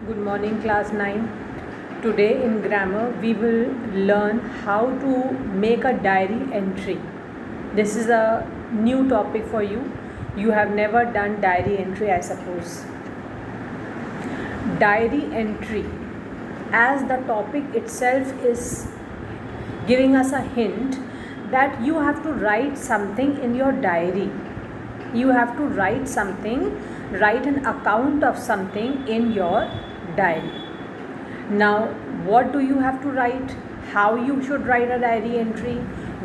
Good morning, class 9. Today in grammar, we will learn how to make a diary entry. This is a new topic for you. You have never done diary entry, I suppose. Diary entry, as the topic itself is giving us a hint that you have to write something in your diary. You have to write something, write an account of something in your diary. Now, what do you have to write? How you should write a diary entry?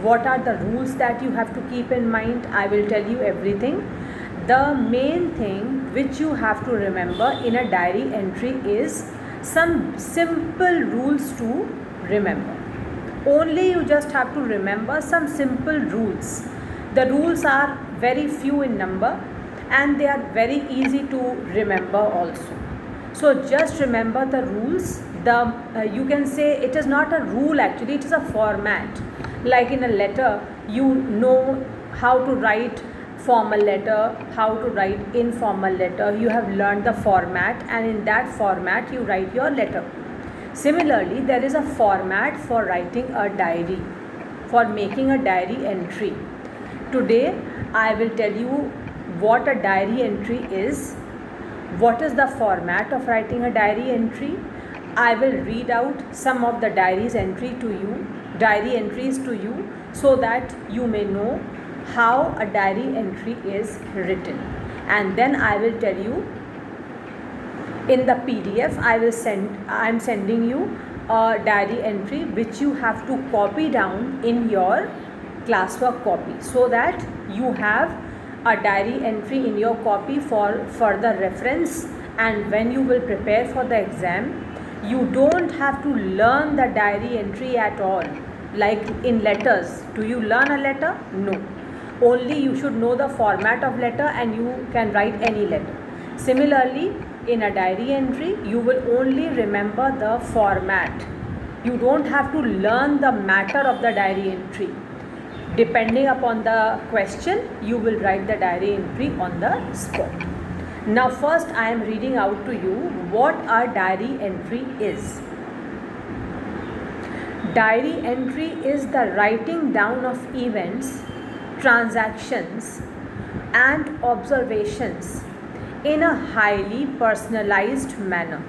What are the rules that you have to keep in mind? I will tell you everything. The main thing which you have to remember in a diary entry is some simple rules to remember. Only you just have to remember some simple rules. The rules are very few in number and they are very easy to remember also. So just remember the rules. You can say it is not a rule, actually it is a format. Like in a letter, you know how to write formal letter, how to write informal letter. You have learned the format, and in that format you write your letter. Similarly, there is a format for writing a diary, for making a diary entry. Today I will tell you what a diary entry is, what is the format of writing a diary entry. I will read out some of the diary entries to you, so that you may know how a diary entry is written. And then I will tell you in the PDF I am sending you a diary entry which you have to copy down in your classwork copy, so that you have a diary entry in your copy for further reference. And when you will prepare for the exam, you don't have to learn the diary entry at all. Like in letters, do you learn a letter? No. Only you should know the format of letter and you can write any letter. Similarly, in a diary entry, you will only remember the format. You don't have to learn the matter of the diary entry. Depending upon the question, you will write the diary entry on the spot. Now first I am reading out to you what a diary entry is. Diary entry is the writing down of events, transactions and observations in a highly personalized manner.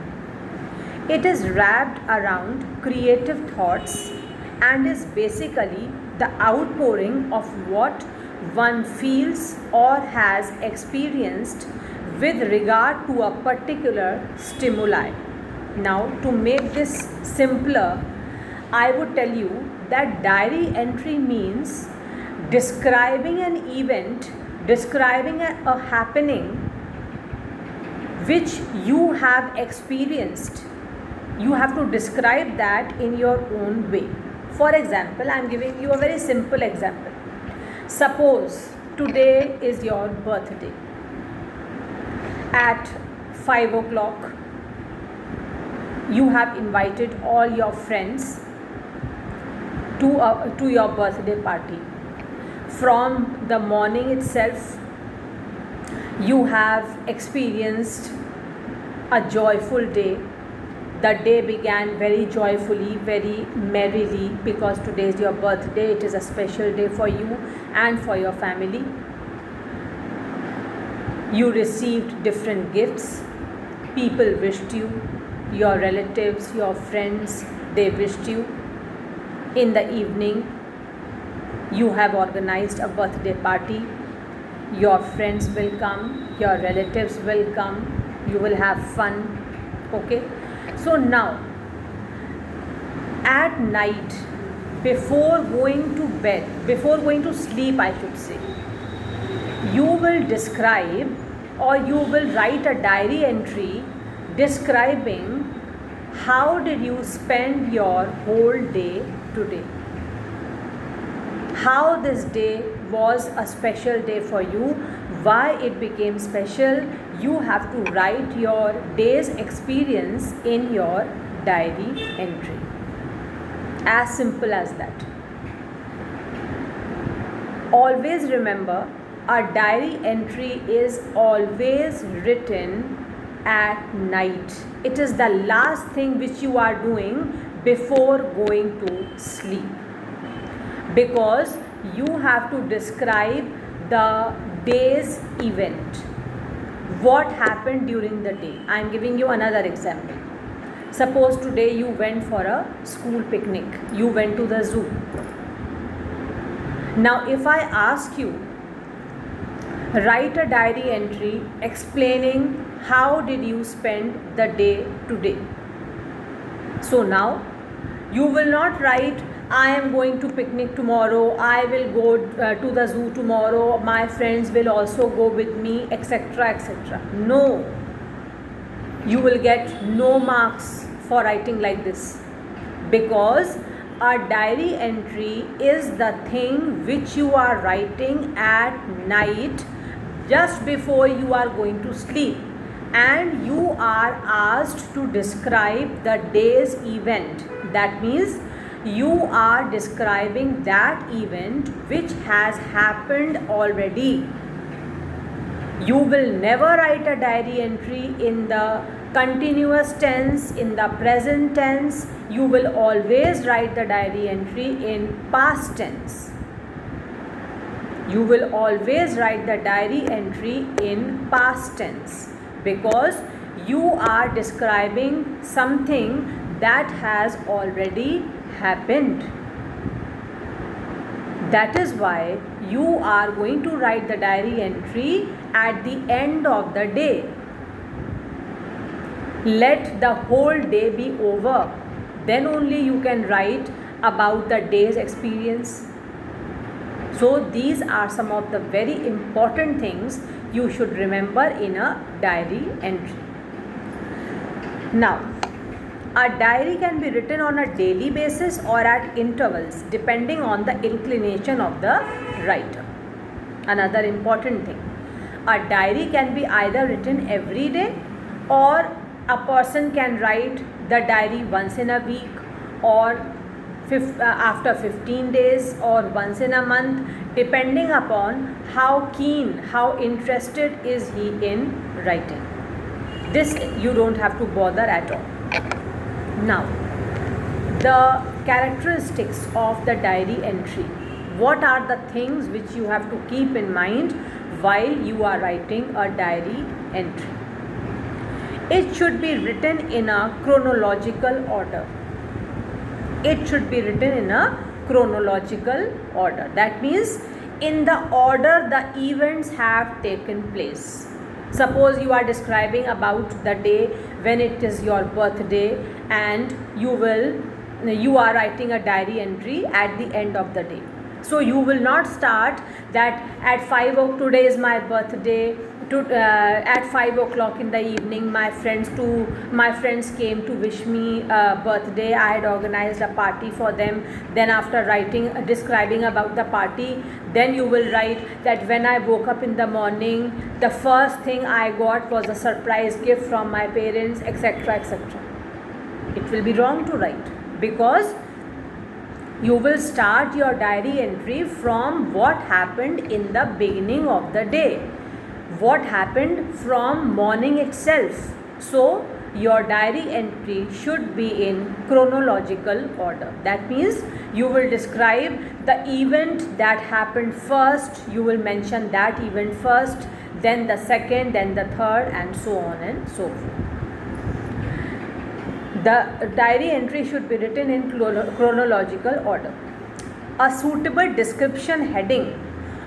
It is wrapped around creative thoughts and is basically the outpouring of what one feels or has experienced with regard to a particular stimuli. Now, to make this simpler, I would tell you that diary entry means describing an event, describing a happening which you have experienced. You have to describe that in your own way. For example, I am giving you a very simple example. Suppose today is your birthday. At 5 o'clock, you have invited all your friends to your birthday party. From the morning itself, you have experienced a joyful day. The day began very joyfully, very merrily, because today is your birthday. It is a special day for you and for your family. You received different gifts. People wished you. Your relatives, your friends, they wished you. In the evening, you have organized a birthday party. Your friends will come. Your relatives will come. You will have fun. Okay? So now, at night, before going to bed, before going to sleep, I should say, you will describe or you will write a diary entry describing how did you spend your whole day today. How this day was a special day for you, why it became special. You have to write your day's experience in your diary entry. As simple as that. Always remember, a diary entry is always written at night. It is the last thing which you are doing before going to sleep, because you have to describe the day's event, what happened during the day. I am giving you another example. Suppose today you went for a school picnic, you went to the zoo. Now if I ask you, write a diary entry explaining how did you spend the day today. So now you will not write, I am going to picnic tomorrow, I will go to the zoo tomorrow, my friends will also go with me, etc., etc. No, you will get no marks for writing like this, because a diary entry is the thing which you are writing at night just before you are going to sleep, and you are asked to describe the day's event. That means you are describing that event which has happened already. You will never write a diary entry in the continuous tense, in the present tense. You will always write the diary entry in past tense. You will always write the diary entry in past tense, because you are describing something that has already happened. That is why you are going to write the diary entry at the end of the day. Let the whole day be over, then only you can write about the day's experience. So these are some of the very important things you should remember in a diary entry. Now, a diary can be written on a daily basis or at intervals depending on the inclination of the writer. Another important thing, a diary can be either written every day, or a person can write the diary once in a week, or after 15 days, or once in a month, depending upon how keen, how interested is he in writing. This you don't have to bother at all. Now, the characteristics of the diary entry. What are the things which you have to keep in mind while you are writing a diary entry? It should be written in a chronological order. It should be written in a chronological order. That means in the order the events have taken place. Suppose you are describing about the day when it is your birthday, and you are writing a diary entry at the end of the day. So you will not start that at 5 o'clock, today is my birthday, at 5 o'clock in the evening my friends came to wish me a birthday, I had organized a party for them. Then after describing about the party, then you will write that when I woke up in the morning, the first thing I got was a surprise gift from my parents, etc., etc. It will be wrong to write, because you will start your diary entry from what happened in the beginning of the day, what happened from morning itself. So your diary entry should be in chronological order. That means you will describe the event that happened first, you will mention that event first, then the second, then the third, and so on and so forth. The diary entry should be written in chronological order. A suitable description heading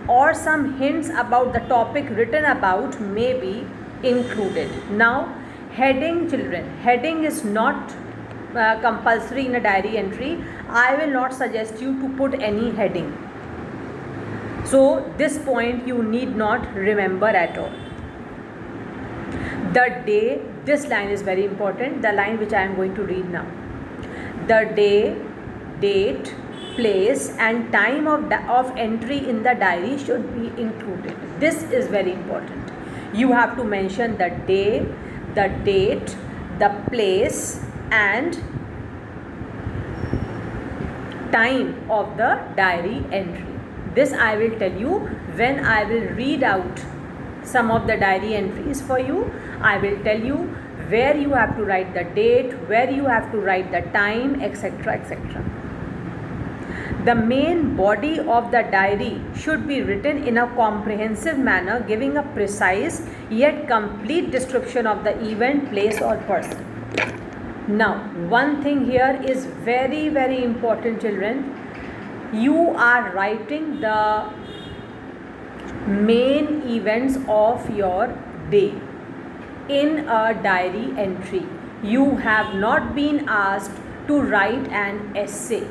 or some hints about the topic written about may be included. Now, heading, children, heading is not compulsory in a diary entry. I will not suggest you to put any heading. So this point you need not remember at all. The day, this line is very important, the line which I am going to read now. The day, date, place and time of entry in the diary should be included. This is very important. You have to mention the day, the date, the place and time of the diary entry. This I will tell you when I will read out some of the diary entries for you. I will tell you where you have to write the date, where you have to write the time, etc., etc. The main body of the diary should be written in a comprehensive manner, giving a precise yet complete description of the event, place or person. Now, one thing here is very, very important, children. You are writing the main events of your day in a diary entry. You have not been asked to write an essay.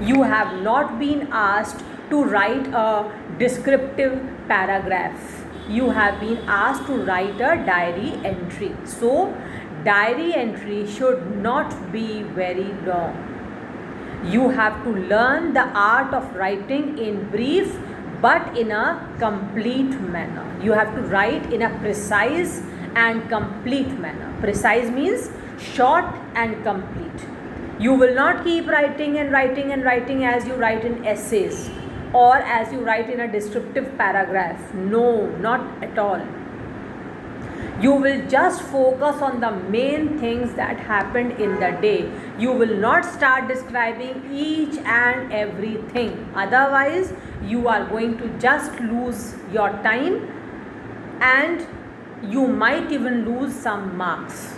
You have not been asked to write a descriptive paragraph. You have been asked to write a diary entry. So, diary entry should not be very long. You have to learn the art of writing in brief but in a complete manner. You have to write in a precise and complete manner. Precise means short and complete. You will not keep writing and writing and writing as you write in essays or as you write in a descriptive paragraph. No, not at all. You will just focus on the main things that happened in the day. You will not start describing each and everything. Otherwise, you are going to just lose your time and you might even lose some marks.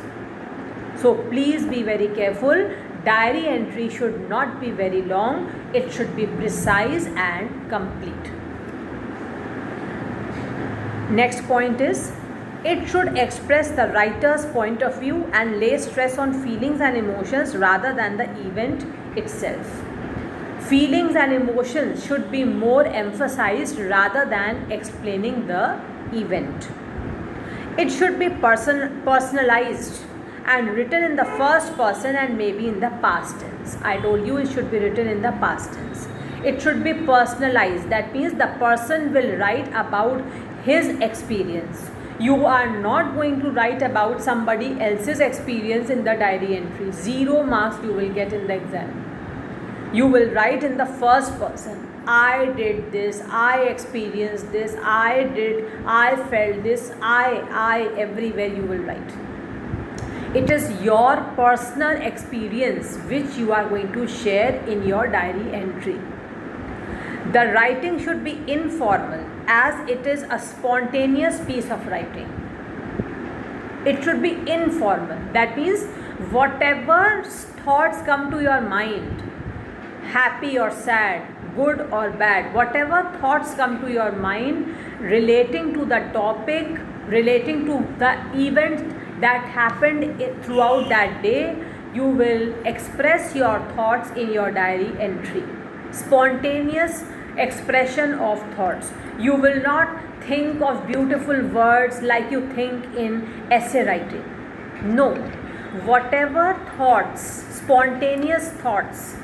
So please be very careful. Diary entry should not be very long. It should be precise and complete. Next point is, it should express the writer's point of view and lay stress on feelings and emotions rather than the event itself. Feelings and emotions should be more emphasized rather than explaining the event. It should be personalized and written in the first person and maybe in the past tense. I told you it should be written in the past tense. It should be personalized. That means the person will write about his experience. You are not going to write about somebody else's experience in the diary entry. 0 marks you will get in the exam. You will write in the first person. I did this, I experienced this, I felt this, I, everywhere you will write. It is your personal experience which you are going to share in your diary entry. The writing should be informal as it is a spontaneous piece of writing. It should be informal. That means whatever thoughts come to your mind, happy or sad, good or bad, whatever thoughts come to your mind relating to the topic, relating to the event that happened throughout that day, you will express your thoughts in your diary entry. Spontaneous expression of thoughts. You will not think of beautiful words like you think in essay writing. No. Whatever thoughts, spontaneous thoughts,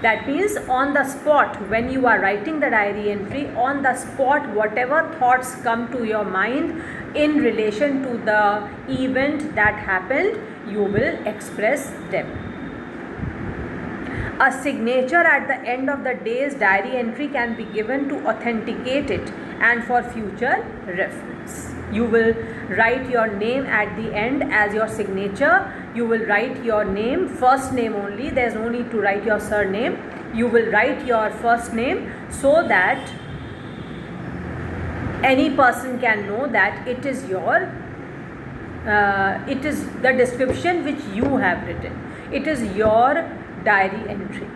that means on the spot when you are writing the diary entry, on the spot whatever thoughts come to your mind in relation to the event that happened, you will express them. A signature at the end of the day's diary entry can be given to authenticate it and for future reference. You will write your name at the end as your signature. You will write your name, first name only. There is no need to write your surname. You will write your first name so that any person can know that it is your, it is the description which you have written. It is your diary entry.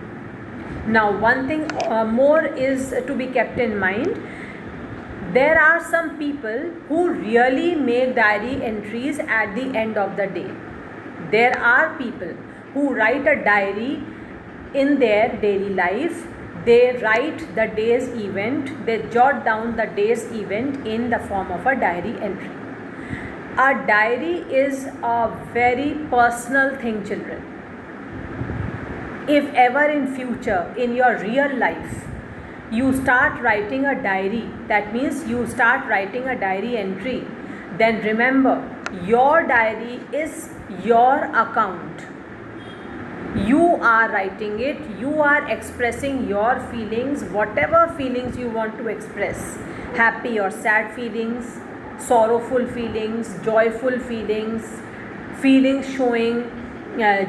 Now, one thing more is to be kept in mind. There are some people who really make diary entries at the end of the day. There are people who write a diary in their daily life. They write the day's event, they jot down the day's event in the form of a diary entry. A diary is a very personal thing, children. If ever in future, in your real life, you start writing a diary, that means you start writing a diary entry, then remember, your diary is your account. You are writing it, you are expressing your feelings, whatever feelings you want to express, happy or sad feelings, sorrowful feelings, joyful feelings, feelings showing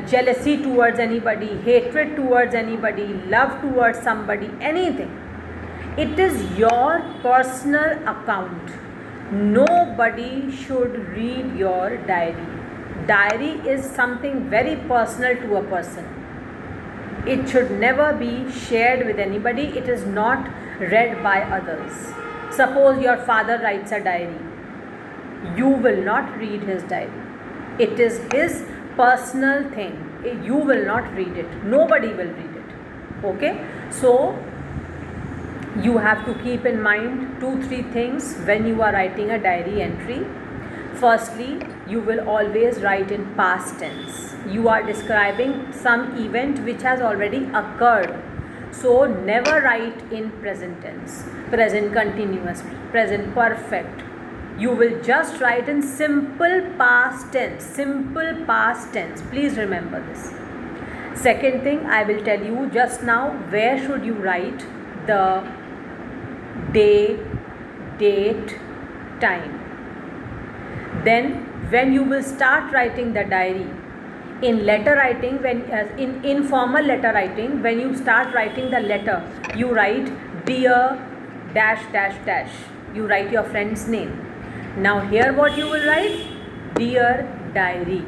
jealousy towards anybody, hatred towards anybody, love towards somebody, anything. It is your personal account. Nobody should read your diary. Diary is something very personal to a person. It should never be shared with anybody. It is not read by others. Suppose your father writes a diary. You will not read his diary. It is his personal thing. You will not read it. Nobody will read it. Okay? So, you have to keep in mind 2-3 things when you are writing a diary entry. Firstly, you will always write in past tense. You are describing some event which has already occurred. So, never write in present tense, present continuous, present perfect. You will just write in simple past tense. Simple past tense. Please remember this. Second thing, I will tell you just now where should you write the day, date, time. Then when you will start writing the diary, in letter writing, when in informal letter writing, when you start writing the letter, you write dear dash dash dash. You write your friend's name. Now here what you will write? Dear diary.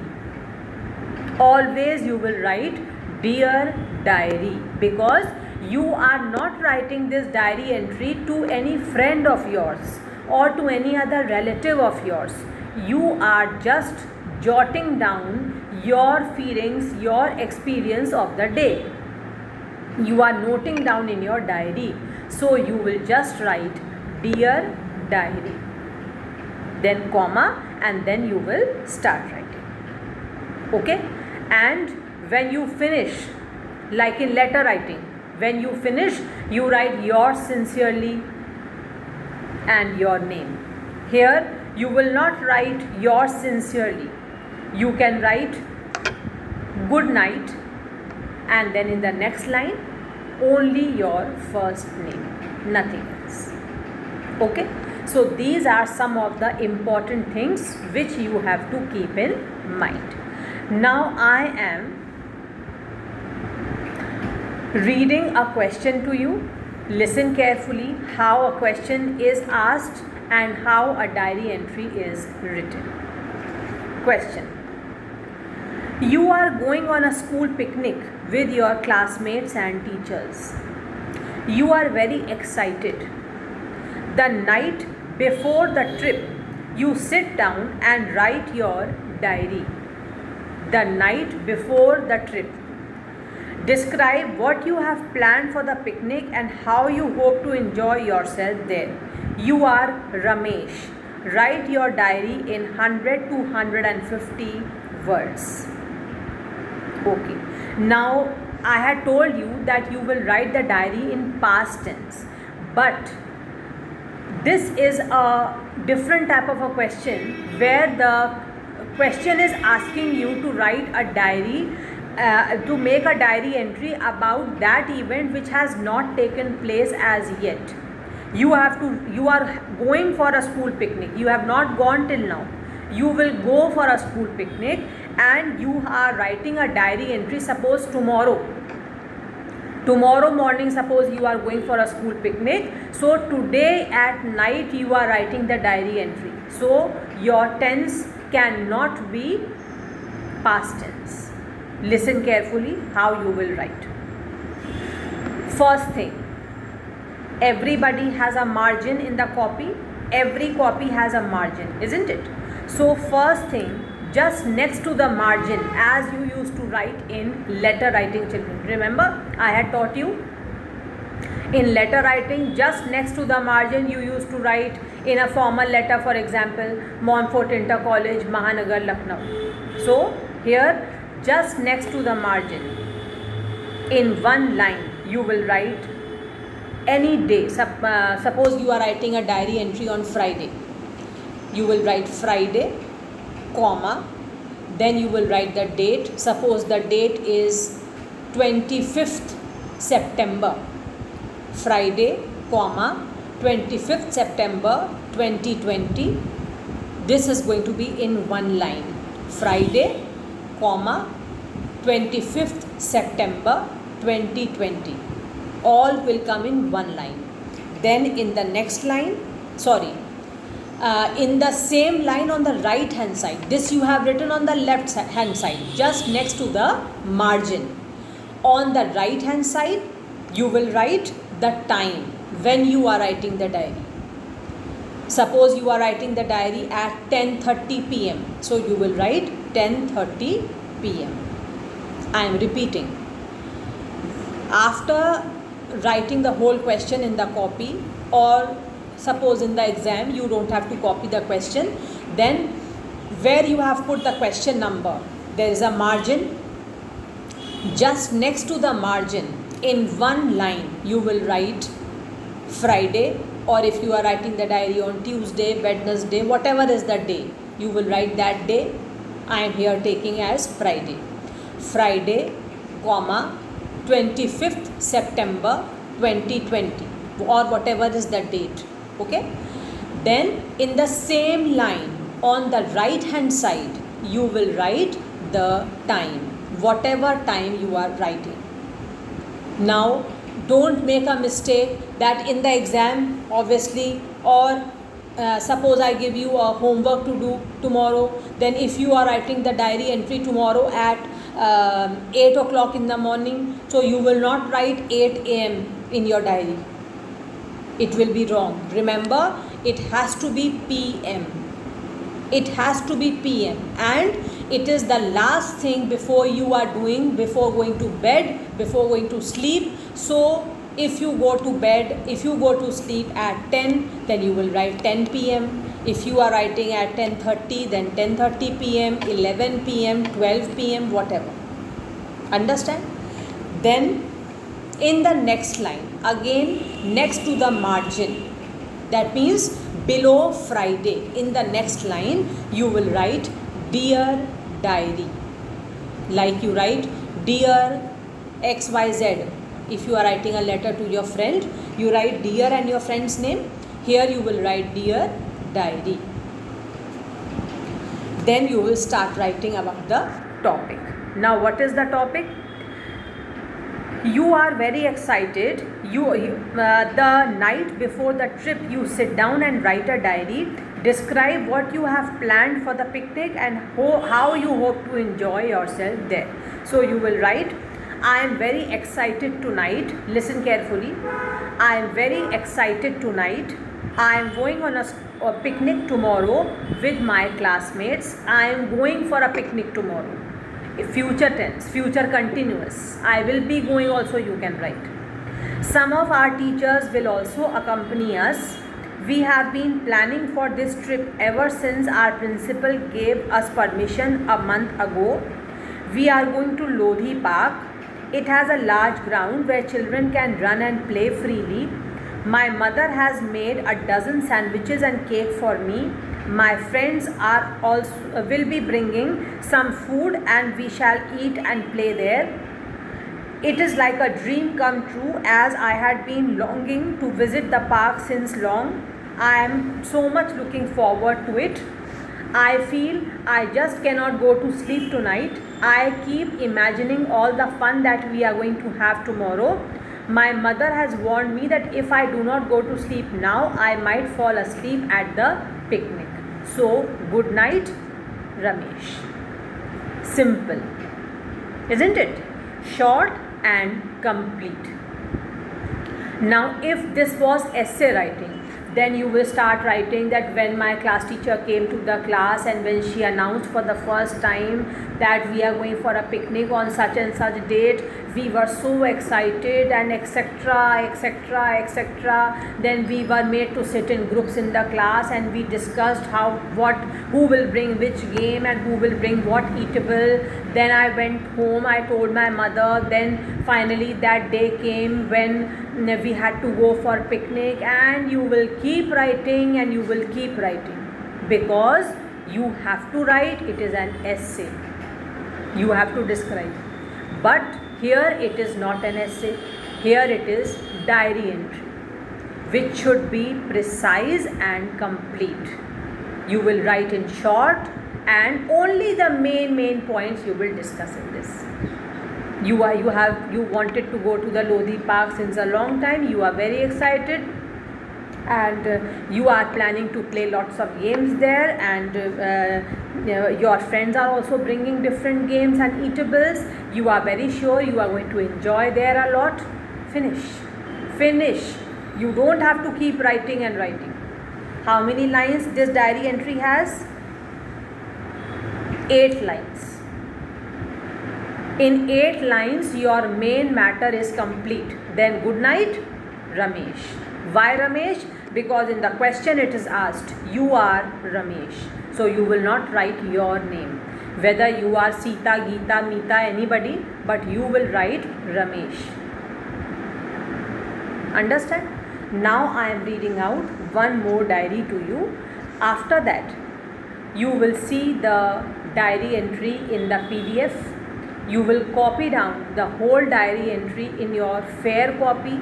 Always you will write dear diary, because you are not writing this diary entry to any friend of yours or to any other relative of yours. You are just jotting down your feelings, your experience of the day. You are noting down in your diary. So you will just write dear diary, then comma, and then you will start writing. Okay? And when you finish, like in letter writing, when you finish, you write yours sincerely and your name. Here you will not write yours sincerely. You can write good night, and then in the next line only your first name, nothing else. Okay? So these are some of the important things which you have to keep in mind. Now I am reading a question to you. Listen carefully how a question is asked and how a diary entry is written. Question. You are going on a school picnic with your classmates and teachers. You are very excited. The night before the trip, you sit down and write your diary. The night before the trip. Describe what you have planned for the picnic and how you hope to enjoy yourself there. You are Ramesh. Write your diary in 100 to 150 words. Okay. Now, I had told you that you will write the diary in past tense. But this is a different type of a question where the question is asking you to write a diary, to make a diary entry about that event which has not taken place as yet. You are going for a school picnic. You have not gone till now. You will go for a school picnic and you are writing a diary entry. Suppose tomorrow morning, suppose you are going for a school picnic. So today at night you are writing the diary entry. So your tense cannot be past tense. Listen carefully how you will write. First thing, everybody has a margin in the copy. Every copy has a margin, isn't it? So first thing, just next to the margin, as you used to write in letter writing, children. Remember, I had taught you in letter writing, just next to the margin you used to write in a formal letter, for example, Montfort Inter College, Mahanagar, Lucknow. So here, just next to the margin, in one line, you will write any day. Suppose you are writing a diary entry on Friday. You will write Friday, comma, then you will write the date. Suppose the date is 25th September. Friday, comma, 25th September 2020, This is going to be in one line. Friday, comma, 25th September 2020. All will come in one line. Then in the next line, in the same line on the right hand side, this you have written on the left hand side, just next to the margin. On the right hand side, you will write the time when you are writing the diary. Suppose you are writing the diary at 10:30 p.m. So you will write 10:30 p.m. I am repeating. After writing the whole question in the copy, or suppose in the exam you don't have to copy the question, then where you have put the question number, there is a margin. Just next to the margin, in one line, you will write Friday, or if you are writing the diary on Tuesday, Wednesday, whatever is the day, you will write that day. I am here taking as Friday. Friday, comma, 25th September 2020, or whatever is the date. Okay? Then in the same line on the right hand side, you will write the time, whatever time you are writing. Now don't make a mistake that in the exam, obviously, or suppose I give you a homework to do tomorrow, then if you are writing the diary entry tomorrow at 8 o'clock in the morning, so you will not write 8 a.m. in your diary. It will be wrong. Remember, it has to be p.m. It has to be p.m. and it is the last thing before you are doing, before going to bed, before going to sleep. So if you go to bed, if you go to sleep at 10, then you will write 10 p.m. If you are writing at 10:30, then 10:30 p.m., 11 p.m., 12 p.m., whatever. Understand? Then in the next line, again next to the margin, that means below Friday, in the next line, you will write Dear Diary. Like you write Dear XYZ. If you are writing a letter to your friend, you write Dear and your friend's name. Here you will write Dear Diary. Then you will start writing about the topic. Now what is the topic? You are very excited. The night before the trip, you sit down and write a diary. Describe what you have planned for the picnic and how you hope to enjoy yourself there. So you will write, I am very excited tonight. Listen carefully. I am very excited tonight. I am going on a picnic tomorrow with my classmates. I am going for a picnic tomorrow. Future tense, future continuous. I will be going also, you can write. Some of our teachers will also accompany us. We have been planning for this trip ever since our principal gave us permission a month ago. We are going to Lodhi Park. It has a large ground where children can run and play freely. My mother has made a dozen sandwiches and cake for me. My friends are also will be bringing some food and we shall eat and play there. It is like a dream come true, as I had been longing to visit the park since long. I am so much looking forward to it. I feel I just cannot go to sleep tonight. I keep imagining all the fun that we are going to have tomorrow. My mother has warned me that if I do not go to sleep now, I might fall asleep at the picnic. So, good night, Ramesh. Simple, isn't it? Short and complete. Now, if this was essay writing, then you will start writing that when my class teacher came to the class and when she announced for the first time that we are going for a picnic on such and such date, we were so excited and etc, etc, etc. Then we were made to sit in groups in the class and we discussed who will bring which game and who will bring what eatable. Then I went home, I told my mother. Then finally that day came when we had to go for picnic, and you will keep writing and you will keep writing, because you have to write. It is an essay, you have to describe. But here it is not an essay, here it is diary entry, which should be precise and complete. You will write in short, and only the main points you will discuss in this. You wanted to go to the Lodi Park since a long time. You are very excited, and you are planning to play lots of games there, and your friends are also bringing different games and eatables. You are very sure you are going to enjoy there a lot. Finish. You don't have to keep writing and writing. How many lines this diary entry has? 8 lines. In 8 lines, your main matter is complete. Then good night, Ramesh. Why Ramesh? Because in the question it is asked, you are Ramesh. So you will not write your name. Whether you are Sita, Geeta, Meeta, anybody, but you will write Ramesh. Understand? Now I am reading out one more diary to you. After that, you will see the diary entry in the PDF. You will copy down the whole diary entry in your fair copy,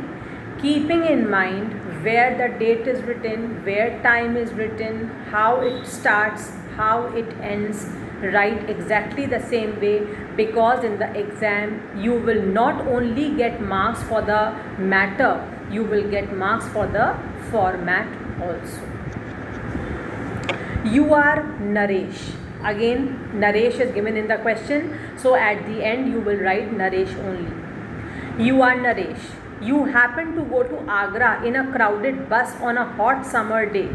keeping in mind where the date is written, where time is written, how it starts, how it ends. Write exactly the same way, because in the exam you will not only get marks for the matter, you will get marks for the format also. You are Naresh. Again, Naresh is given in the question, so at the end you will write Naresh only. You are Naresh. You happen to go to Agra in a crowded bus on a hot summer day.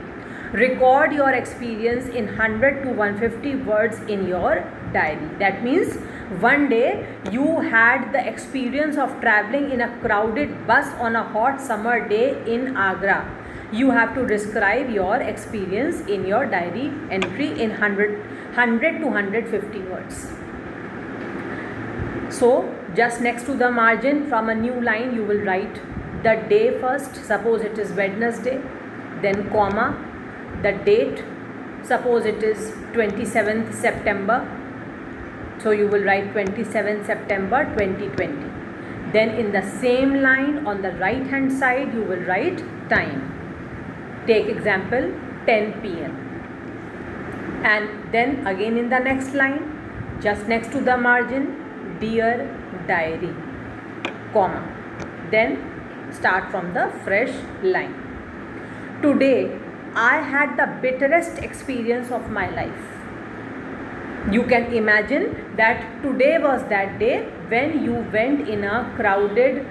Record your experience in 100 to 150 words in your diary. That means one day you had the experience of traveling in a crowded bus on a hot summer day in Agra. You have to describe your experience in your diary entry in 100 to 150 words. So just next to the margin, from a new line, you will write the day first. Suppose it is Wednesday, then comma, the date. Suppose it is 27th September. So you will write 27th September 2020. Then in the same line on the right hand side, you will write time. Take example 10 p.m. And then again in the next line, just next to the margin, dear diary, comma. Then start from the fresh line. Today I had the bitterest experience of my life. You can imagine that today was that day when you went in a crowded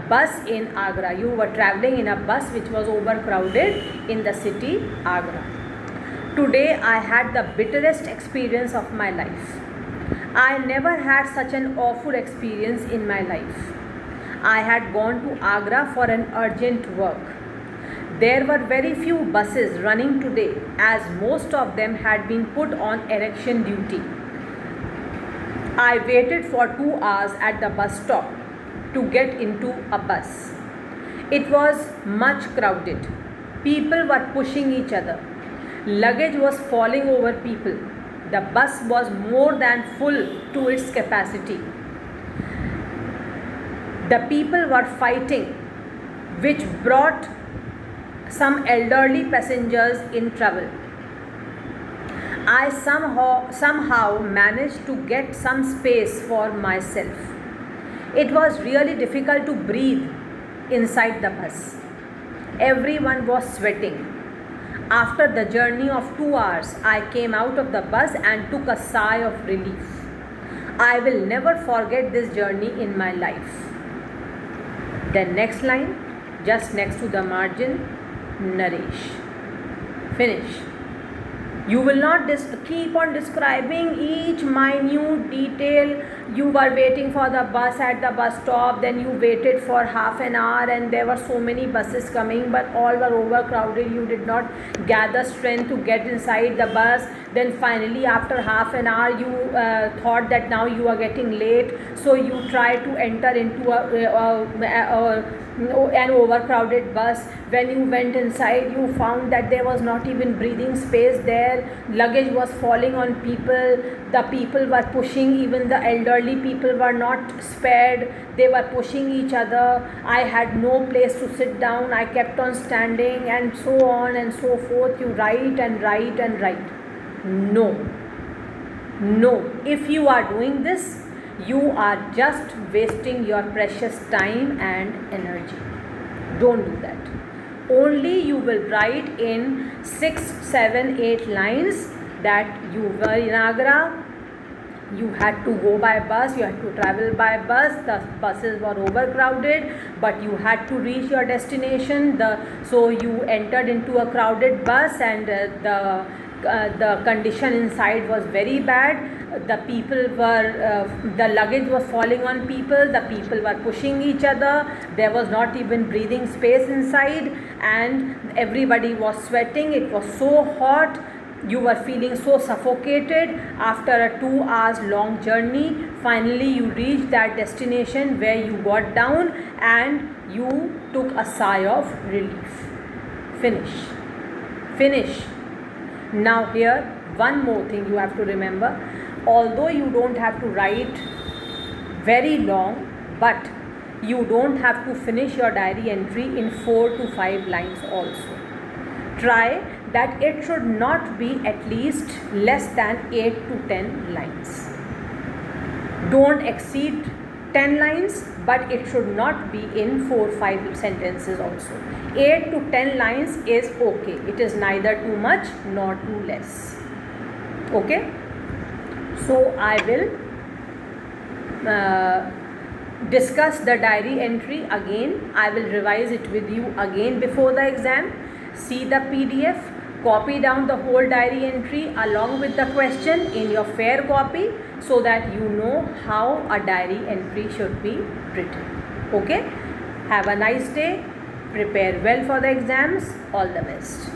bus in Agra. You were traveling in a bus which was overcrowded in the city Agra. Today I had the bitterest experience of my life. I never had such an awful experience in my life. I had gone to Agra for an urgent work. There were very few buses running today, as most of them had been put on erection duty. I waited for 2 hours at the bus stop to get into a bus. It was much crowded. People were pushing each other. Luggage was falling over people. The bus was more than full to its capacity. The people were fighting, which brought some elderly passengers in trouble. I somehow managed to get some space for myself. It was really difficult to breathe inside the bus. Everyone was sweating. After the journey of 2 hours, I came out of the bus and took a sigh of relief. I will never forget this journey in my life. Then next line, just next to the margin, Naresh. Finish. You will not keep on describing each minute detail. You were waiting for the bus at the bus stop, then you waited for half an hour and there were so many buses coming, but all were overcrowded. You did not gather strength to get inside the bus. Then finally after half an hour you thought that now you are getting late, so you tried to enter into an overcrowded bus. when you went inside, you found that there was not even breathing space there. Luggage was falling on people. The people were pushing, even the elderly people were not spared. They were pushing each other. I had no place to sit down. I kept on standing, and so on and so forth. You write and write and write. No. No. If you are doing this, you are just wasting your precious time and energy. Don't do that. Only you will write in 6, 7, 8 lines that you were in Agra, you had to go by bus, you had to travel by bus, the buses were overcrowded, but you had to reach your destination. So you entered into a crowded bus, and the condition inside was very bad. The people were, the luggage was falling on people, the people were pushing each other, there was not even breathing space inside, and everybody was sweating. It was so hot, you were feeling so suffocated. After a 2 hours long journey, finally you reached that destination where you got down and you took a sigh of relief. Finish. Now here, one more thing you have to remember. Although you don't have to write very long, but you don't have to finish your diary entry in 4 to 5 lines also. Try that it should not be at least less than 8 to 10 lines. Don't exceed 10 lines, but it should not be in 4-5 sentences also. 8 to 10 lines is okay. It is neither too much nor too less. Okay? So I will discuss the diary entry again. I will revise it with you again before the exam. See the PDF, copy down the whole diary entry along with the question in your fair copy, so that you know how a diary entry should be written. Okay? Have a nice day. Prepare well for the exams. All the best.